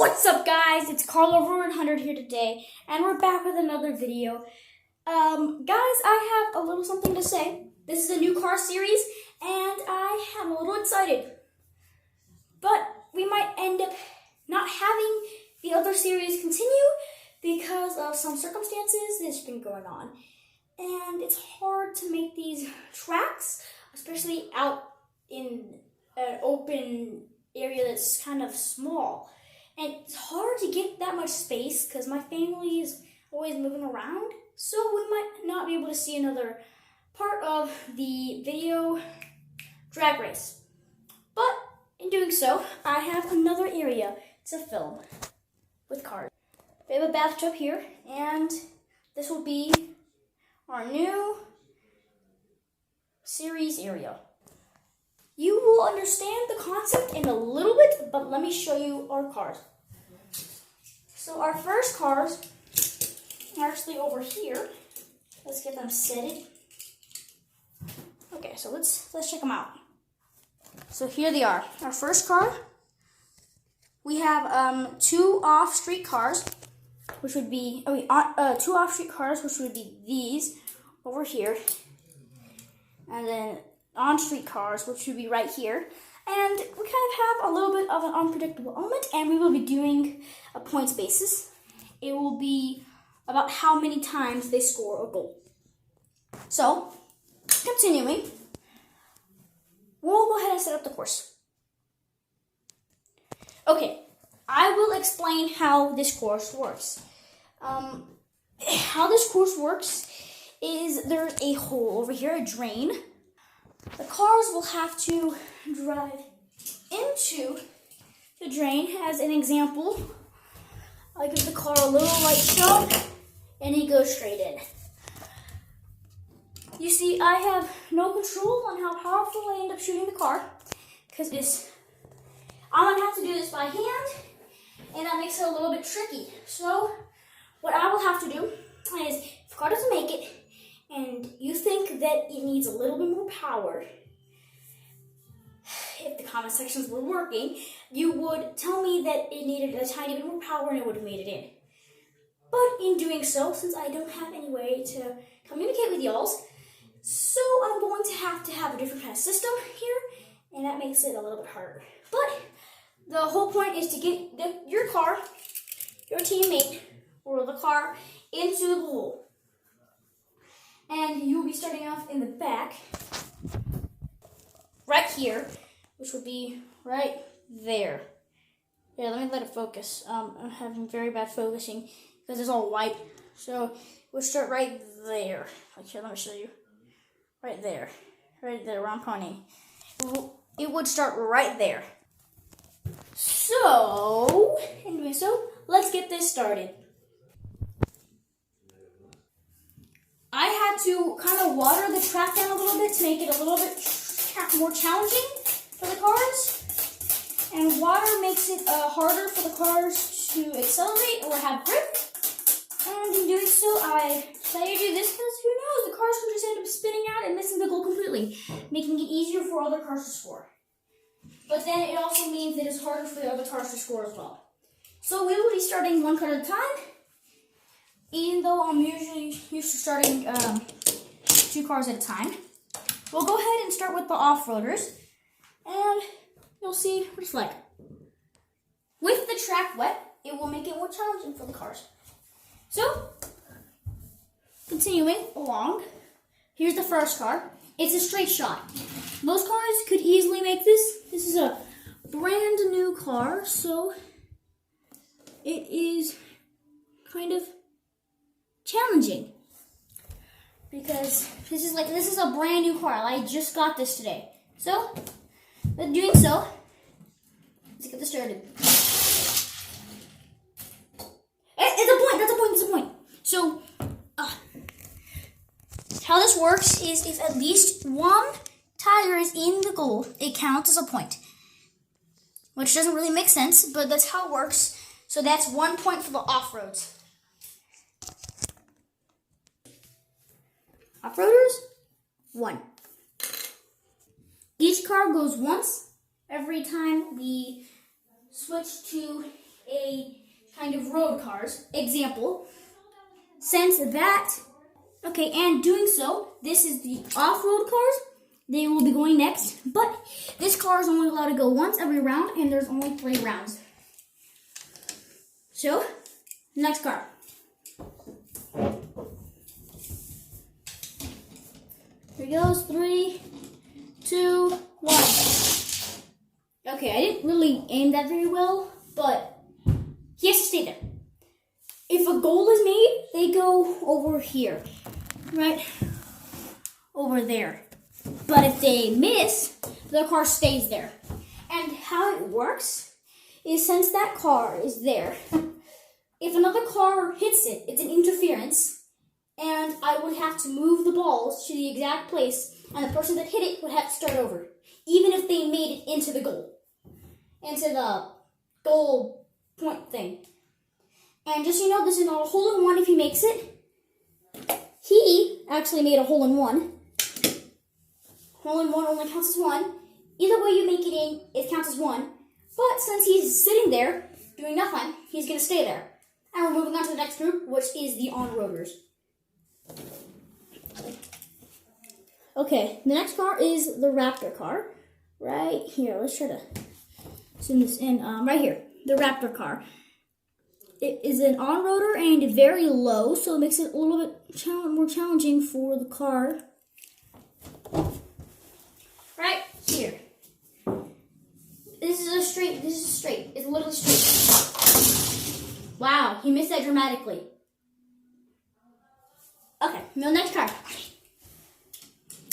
What's up, guys? It's Carlo Ruin 100 here today, and we're back with another video. Guys, I have a little something to say. This is a new car series, and I am a little excited. But we might end up not having the other series continue because of some circumstances that's been going on. And it's hard to make these tracks, especially out in an open area that's kind of small. And it's hard to get that much space because my family is always moving around. So we might not be able to see another part of the video drag race. But in doing so, I have another area to film with cars. We have a bathtub here, and this will be our new series area. You will understand the concept in a little bit, but let me show you our cars. So our first cars are actually over here. Let's get them setted. Okay, so let's check them out. So here they are. Our first car, we have two off-street cars, which would be two off-street cars, which would be these over here, and then on-street cars, which would be right here. And we kind of have a little bit of an unpredictable element, and we will be doing a points basis. It will be about how many times they score a goal. So, continuing, we'll go ahead and set up the course. Okay, I will explain how this course works. How this course works is there's a hole over here, a drain. The cars will have to drive into the drain. As an example, I give the car a little light shove, and he goes straight in. You see, I have no control on how powerful I end up shooting the car, because I'm going to have to do this by hand, and that makes it a little bit tricky. So, what I will have to do is, if the car doesn't make it, and you think that it needs a little bit more power, if the comment sections were working, you would tell me that it needed a tiny bit more power and it would have made it in. But in doing so, since I don't have any way to communicate with y'all, so I'm going to have a different kind of system here, and that makes it a little bit harder. But the whole point is to get your car, your teammate, or the car into the hole. And you'll be starting off in the back, right here, which will be right there. Yeah, let me let it focus. I'm having very bad focusing because it's all white. So we'll start right there. Okay, let me show you. Right there. Right there, where I'm pointing. It would start right there. So, in doing so, let's get this started. I had to kind of water the track down a little bit to make it a little bit more challenging for the cars. And water makes it harder for the cars to accelerate or have grip. And in doing so, I decided to do this because who knows, the cars could just end up spinning out and missing the goal completely, making it easier for other cars to score. But then it also means that it's harder for the other cars to score as well. So we will be starting one car at a time. Even though I'm usually used to starting two cars at a time, we'll go ahead and start with the off-roaders, and you'll see what it's like. With the track wet, it will make it more challenging for the cars. So, continuing along, here's the first car. It's a straight shot. Most cars could easily make this. This is a brand new car, so it is kind of challenging because this is a brand new car. I just got this today. So, doing so, let's get this started. That's a point. So, how this works is if at least one tire is in the goal, it counts as a point. Which doesn't really make sense, but that's how it works. So that's 1 point for the off-roads. Off-roaders, 1. Each car goes once every time we switch to a kind of road cars. Example, since that, okay, and doing so, this is the off-road cars. They will be going next, but this car is only allowed to go once every round, and there's only 3 rounds. So, next car. Here goes, 3, 2, 1. Okay, I didn't really aim that very well, but he has to stay there. If a goal is made, they go over here, right over there. But if they miss, the car stays there. And how it works is, since that car is there, if another car hits it, it's an interference, and I would have to move the balls to the exact place, and the person that hit it would have to start over, even if they made it into the goal, into the goal point thing. And just so you know, this is not a hole-in-one if he makes it. He actually made a hole-in-one. Hole-in-one only counts as 1. Either way you make it in, it counts as 1. But since he's sitting there, doing nothing, he's going to stay there. And we're moving on to the next group, which is the on-roaders. Okay, the next car is the Raptor car. Right here, let's try to zoom this in. Right here, the Raptor car. It is an on-roader and very low, so it makes it a little bit more challenging for the car. Right here. This is straight. It's literally straight. Wow, he missed that dramatically. Okay, no, next car.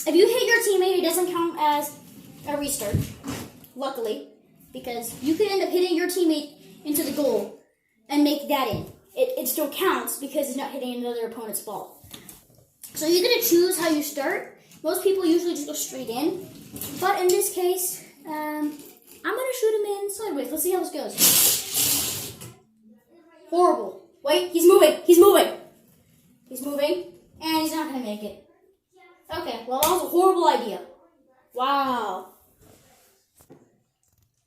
If you hit your teammate, it doesn't count as a restart, luckily, because you could end up hitting your teammate into the goal and make that in. It still counts because it's not hitting another opponent's ball. So you're going to choose how you start. Most people usually just go straight in. But in this case, I'm going to shoot him in sideways. Let's see how this goes. Horrible. Wait, he's moving. He's moving. He's moving. And he's not going to make it. Okay, well, that was a horrible idea. Wow.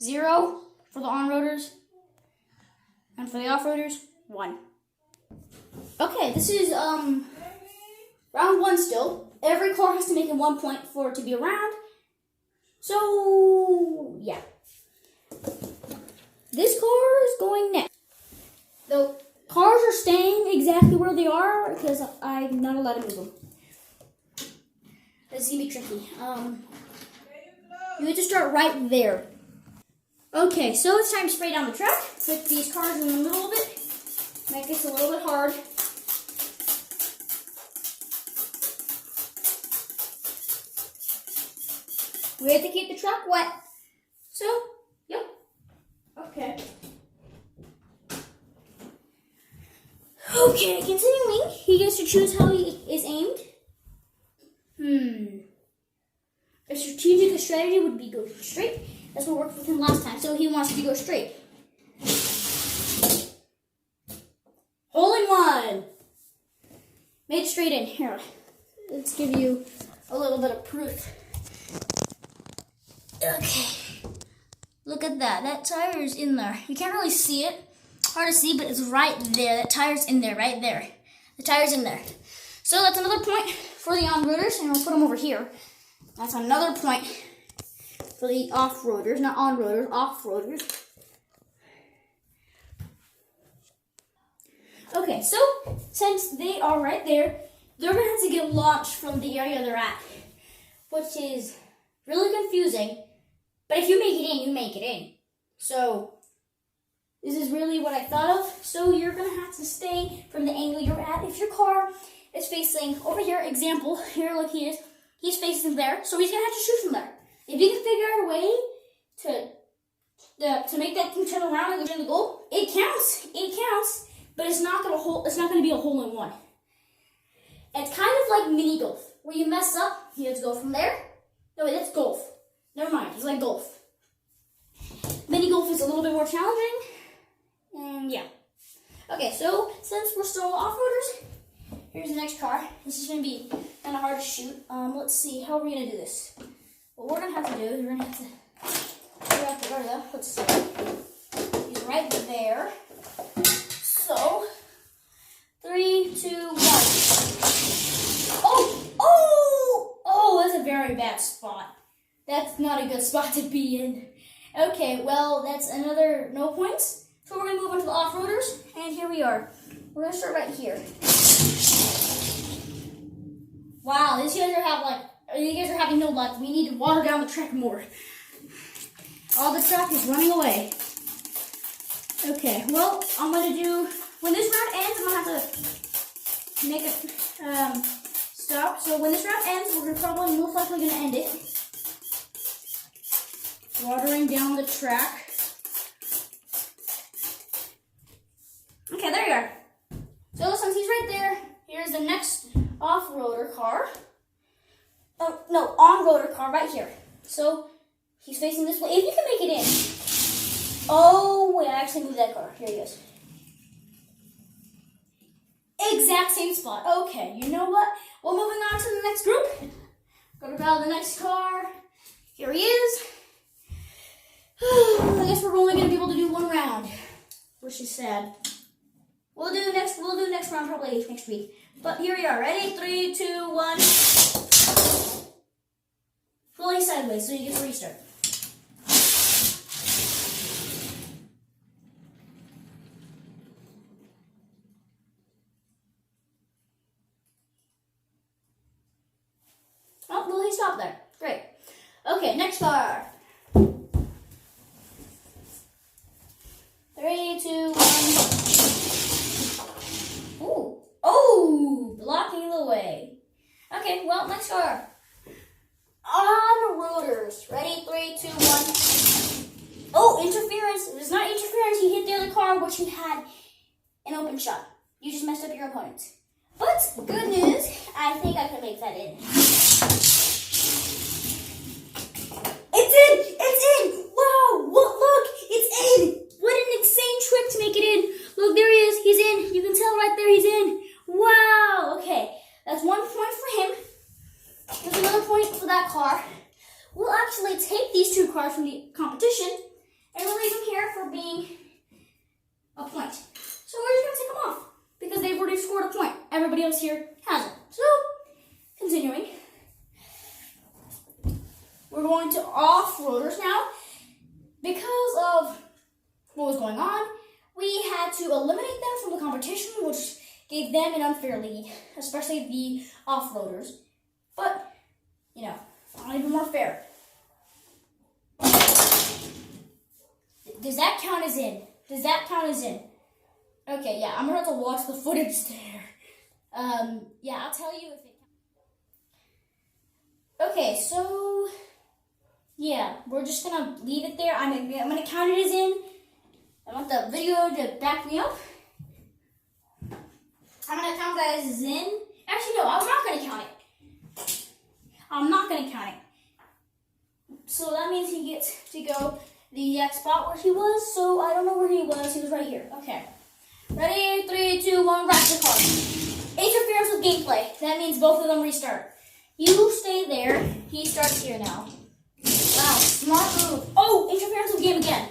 0 for the on-roaders. And for the off-roaders, 1. Okay, this is round 1 still. Every car has to make it 1 point for it to be a round. So, yeah. This car is going next. The cars are staying exactly where they are because I'm not allowed to move them. This is going to be tricky. You have to start right there. Okay, so it's time to spray down the track. Put these cars in the middle of it. Make this a little bit hard. We have to keep the track wet. So, yep. Okay. Okay, continuing. He gets to choose how he is aimed. A strategic strategy would be go straight. That's what worked with him last time. So he wants to go straight. Hole-in-one. Made straight in. Here, let's give you a little bit of proof. Okay. Look at that. That tire is in there. You can't really see it. Hard to see, but it's right there. That tire's in there, right there. The tire's in there. So that's another point for the on-roaders, and we'll put them over here. That's another point for the off-roaders, not on-roaders, off-roaders. Okay, so since they are right there, they're going to have to get launched from the area they're at, which is really confusing. But if you make it in, you make it in. So this is really what I thought of. So you're going to have to stay from the angle you're at. If your car is facing over here, example, here, look, he's facing there, so he's going to have to shoot from there. If you can figure out a way to make that thing turn around and go in the goal, it counts, but it's not going to be a hole-in-one. It's kind of like mini golf, where you mess up, you have to go from there. No, wait, that's golf. Never mind, it's like golf. Mini golf is a little bit more challenging, and yeah. Okay, so since we're still off-roaders, here's the next car. This is going to be kind of hard to shoot. Let's see, how are we going to do this? What we're going to have to do is we're going to have to figure out the area. Let's see. He's right there. not a good spot to be in. Okay, well, that's another no points. So we're gonna move on to the off-roaders, and here we are. We're gonna start right here. Wow, you guys are having no luck. We need to water down the track more. All the track is running away. Okay, well, I'm gonna do, when this round ends, I'm gonna have to make it stop. So when this round ends, we're probably most likely gonna end it. Watering down the track. Okay, there you are. So since he's right there, here's the next off-roader car. Oh, no, on-roader car right here. So he's facing this way. If you can make it in. Oh, wait, I actually moved that car. Here he is. Exact same spot. Okay, you know what? Well, moving on to the next group. Go to grab the next car. Here he is. I guess we're only going to be able to do one round, which is sad. We'll do next round probably next week. But here we are. Ready? 3, 2, 1. Fully sideways, so you get to restart. Oh, well, he stopped there. Great. Okay, next car. 3, 2, 1. Ooh. Oh, blocking the way. Okay, well, next car. On rotors. Ready? 3, 2, 1. Oh, interference. It was not interference. You hit the other car, which you had an open shot. You just messed up your opponent. But good news, I think I can make that in. It's in! It's in! Wow! Look! It's in! What an insane trick to make it in. Look, there he is. He's in. You can tell right there he's in. Wow! Okay, that's 1 point for him. There's another point for that car. We'll actually take these 2 cars from the competition and we'll leave them here for being a point. So we're just going to take them off because they've already scored a point. Everybody else here hasn't. So, continuing. We're going to off-roaders now. Because of what was going on, we had to eliminate them from the competition, which gave them an unfair lead, especially the off-roaders. But, you know, not even more fair. Does that count as in? Does that count as in? Okay, yeah, I'm gonna have to watch the footage there. Yeah, I'll tell you if it counts. Okay, so yeah, we're just gonna leave it there. I'm gonna count it as in. I want the video to back me up. I'm gonna count that as in. Actually, no, I'm not gonna count it. I'm not gonna count it. So that means he gets to go the exact spot where he was. So I don't know where he was. He was right here. Okay. Ready? 3, 2, 1. Wrap the car. Interference with gameplay. That means both of them restart. You stay there. He starts here now. Wow, smart move. Oh, interference with game again.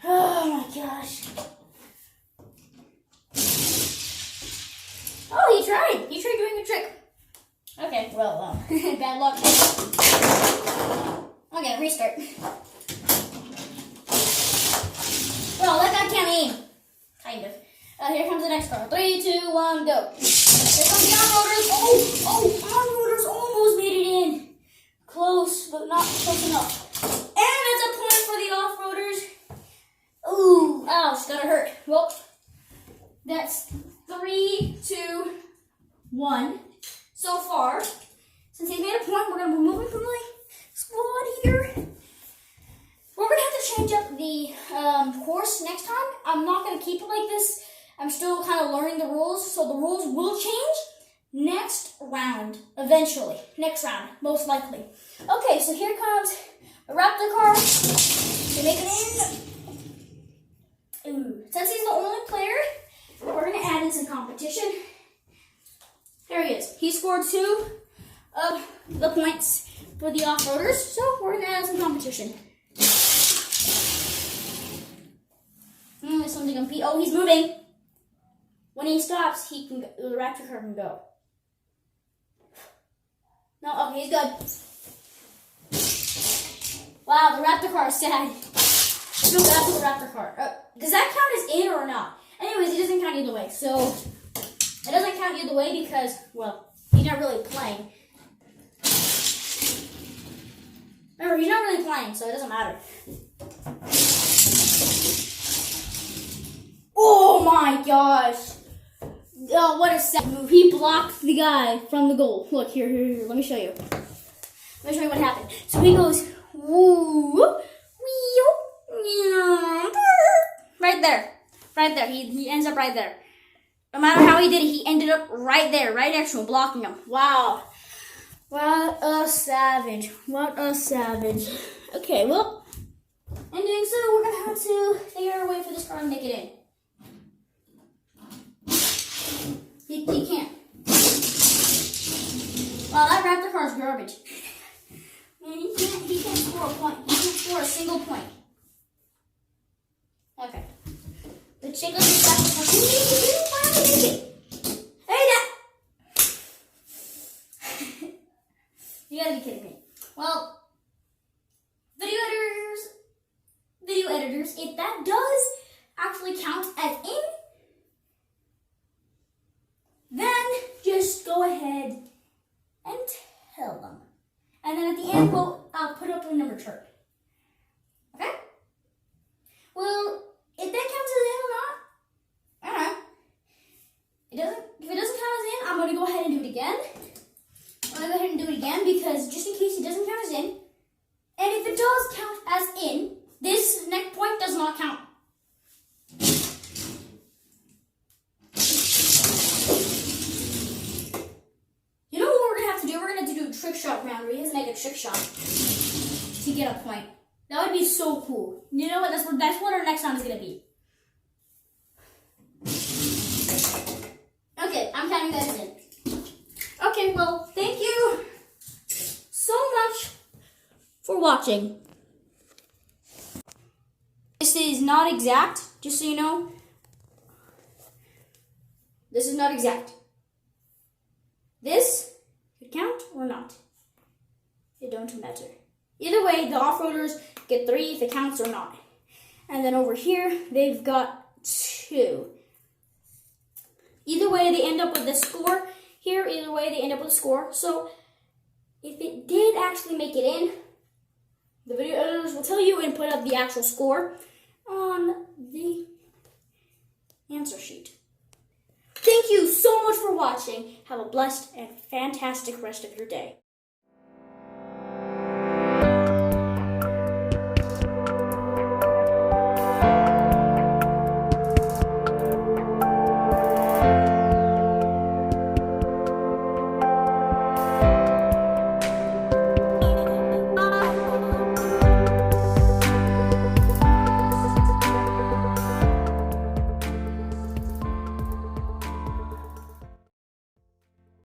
Oh my gosh. Oh, he tried. He tried doing a trick. Okay, well, bad luck. Okay, restart. Well, that guy can't aim. Kind of. Here comes the next car. 3, 2, 1, go. Here comes the on-roaders. Oh, on-roaders almost made it in. Close, but not close enough. And it's a point for the off-roaders. Ooh, ouch, gotta hurt. Well, that's 3, 2, 1. So far, since he's made a point, we're gonna be moving from the squad here. We're gonna have to change up the course next time. I'm not gonna keep it like this. I'm still kind of learning the rules, so the rules will change next round, eventually. Next round, most likely. Okay, so here comes the Raptor car. To make it in. Ooh. Since he's the only player, we're gonna add in some competition. There he is. He scored 2 of the points for the off-roaders, so we're gonna add some competition. Something to compete. Oh, he's moving. When he stops, he can. The Raptor car can go. No, okay, he's good. Wow, the Raptor car is sad. I feel bad for the Raptor car. Does that count as in or not? Anyways, it doesn't count either way. So, it doesn't count either way because, well, he's not really playing. Remember, he's not really playing, so it doesn't matter. Oh my gosh. Oh, what a sad move. He blocked the guy from the goal. Look, here. Let me show you. Let me show you what happened. So he goes, woo, right there. Right there. He ends up right there. No matter how he did it, he ended up right there, right next to him, blocking him. Wow. What a savage. What a savage. Okay, well, in doing so, we're going to have to figure out a way for this car to make it in. He can't. Wow, that Raptor car is garbage. Man, he can't score a point. He can't score a single point. Okay. The chicken is back to finally. Hey, that! You gotta be kidding me. Well, video editors, if that does actually count as in, then just go ahead and tell them. And then at the end, I'll put up a number chart. Okay? Well, if that counts as in or not, I don't know. If it doesn't count as in, I'm going to go ahead and do it again. I'm going to go ahead and do it again because just in case it doesn't count as in. And if it does count as in, this next point does not count. You know what we're going to have to do? We're going to have to do a trick shot round where he has to make a trick shot to get a point. That would be so cool. You know what? That's what our next round is going to be. Okay, I'm counting that as in. Okay, well, thank you so much for watching. This is not exact, just so you know. This is not exact. This could count or not. It don't matter. Either way, the off-roaders get 3 if it counts or not. And then over here, they've got 2. Either way, they end up with the score. Here, either way, they end up with a score. So, if it did actually make it in, the video editors will tell you and put up the actual score on the answer sheet. Thank you so much for watching. Have a blessed and fantastic rest of your day.